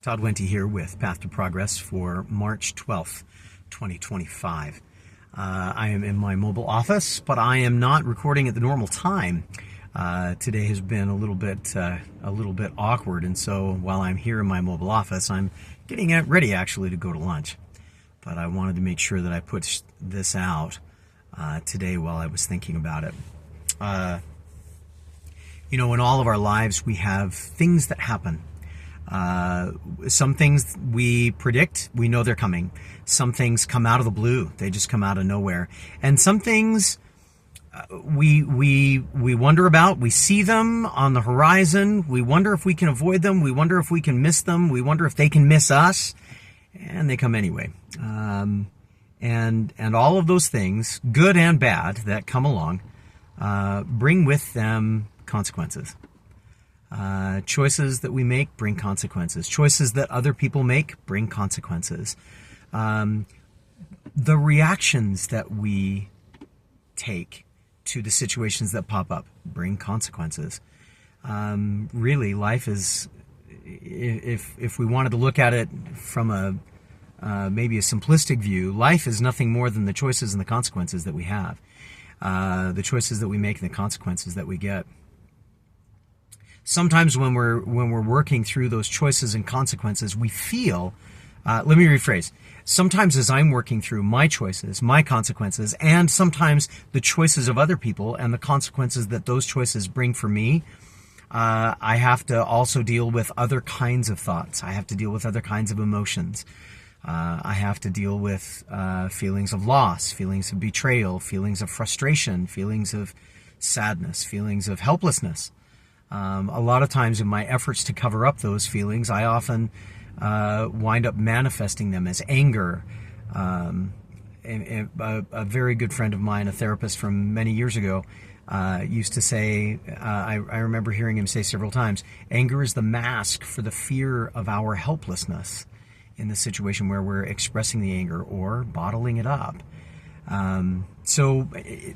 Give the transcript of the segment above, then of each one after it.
Todd Wente here with Path to Progress for March 12th, 2025. I am in my mobile office, but I am not recording at the normal time. Today has been a little bit awkward, and so while I'm here in my mobile office, I'm getting ready actually to go to lunch. But I wanted to make sure that I put this out today while I was thinking about it. In all of our lives, we have things that happen. Some things we predict, we know they're coming. Some things come out of the blue, they just come out of nowhere. And some things we wonder about, we see them on the horizon, we wonder if we can avoid them, we wonder if we can miss them, we wonder if they can miss us, and they come anyway. And all of those things, good and bad, that come along, bring with them consequences. Choices that we make bring consequences. Choices that other people make bring consequences. The reactions that we take to the situations that pop up bring consequences. Really, life is, if we wanted to look at it from maybe a simplistic view, life is nothing more than the choices and the consequences that we have. The choices that we make and the consequences that we get. Sometimes when we're working through those choices and consequences, we feel, let me rephrase, sometimes as I'm working through my choices, my consequences, and sometimes the choices of other people and the consequences that those choices bring for me, I have to also deal with other kinds of thoughts. I have to deal with other kinds of emotions. I have to deal with feelings of loss, feelings of betrayal, feelings of frustration, feelings of sadness, feelings of helplessness. A lot of times in my efforts to cover up those feelings, I often wind up manifesting them as anger. A very good friend of mine, a therapist from many years ago, used to say, I remember hearing him say several times, anger is the mask for the fear of our helplessness in the situation where we're expressing the anger or bottling it up. So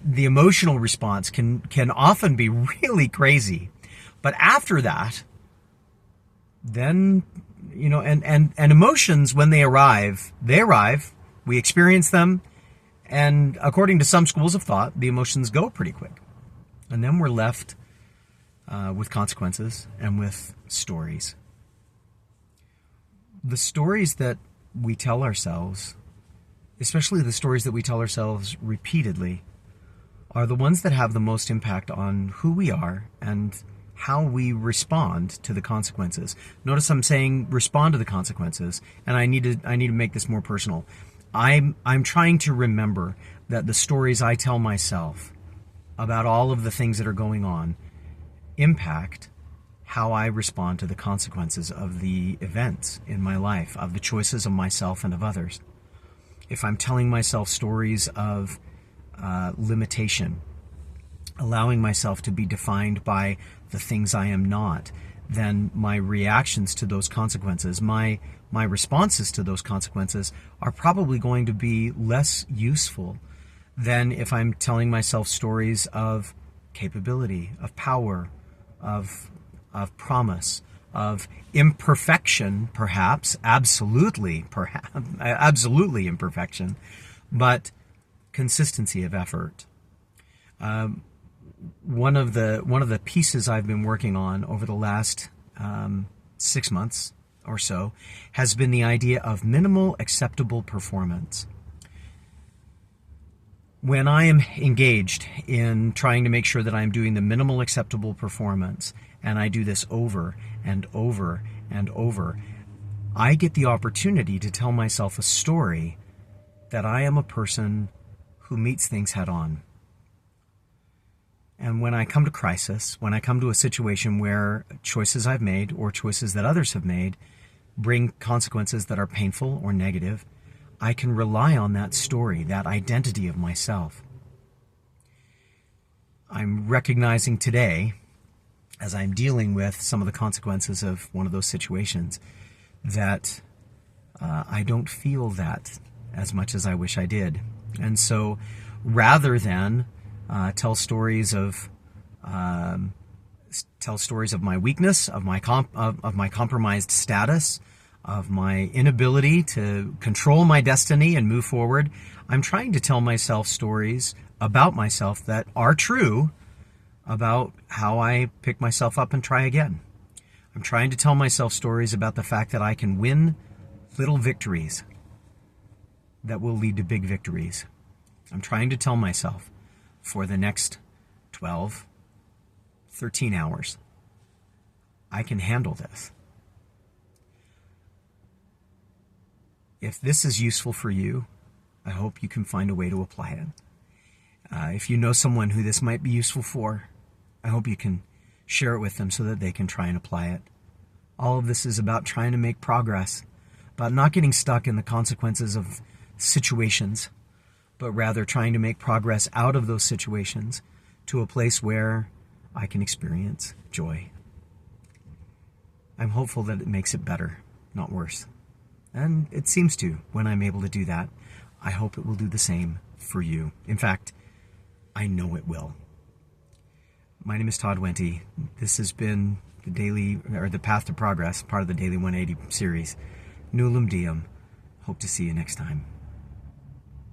the emotional response can often be really crazy. But after that, then, and emotions, when they arrive, we experience them, and according to some schools of thought, the emotions go pretty quick. And then we're left with consequences and with stories. The stories that we tell ourselves, especially the stories that we tell ourselves repeatedly, are the ones that have the most impact on who we are and how we respond to the consequences. Notice I'm saying respond to the consequences, and I need to make this more personal. I'm trying to remember that the stories I tell myself about all of the things that are going on impact how I respond to the consequences of the events in my life, of the choices of myself and of others. If I'm telling myself stories of limitation, allowing myself to be defined by the things I am not, then my reactions to those consequences, my responses to those consequences are probably going to be less useful than if I'm telling myself stories of capability, of power, of promise, of imperfection, perhaps, absolutely imperfection, but consistency of effort. One of the pieces I've been working on over the last 6 months or so has been the idea of minimal acceptable performance. When I am engaged in trying to make sure that I'm doing the minimal acceptable performance, and I do this over and over and over, I get the opportunity to tell myself a story that I am a person who meets things head on. And when I come to crisis, when I come to a situation where choices I've made or choices that others have made bring consequences that are painful or negative, I can rely on that story, that identity of myself. I'm recognizing today, as I'm dealing with some of the consequences of one of those situations, that I don't feel that as much as I wish I did. And so rather than tell stories of my weakness, of my compromised status, of my inability to control my destiny and move forward, I'm trying to tell myself stories about myself that are true about how I pick myself up and try again. I'm trying to tell myself stories about the fact that I can win little victories that will lead to big victories. I'm trying to tell myself for the next 12, 13 hours, I can handle this. If this is useful for you, I hope you can find a way to apply it. If you know someone who this might be useful for, I hope you can share it with them so that they can try and apply it. All of this is about trying to make progress, about not getting stuck in the consequences of situations, but rather trying to make progress out of those situations to a place where I can experience joy. I'm hopeful that it makes it better, not worse. And it seems to when I'm able to do that. I hope it will do the same for you. In fact, I know it will. My name is Todd Wente. This has been the Path to Progress, part of the Daily 180 series. Nulum Diem. Hope to see you next time.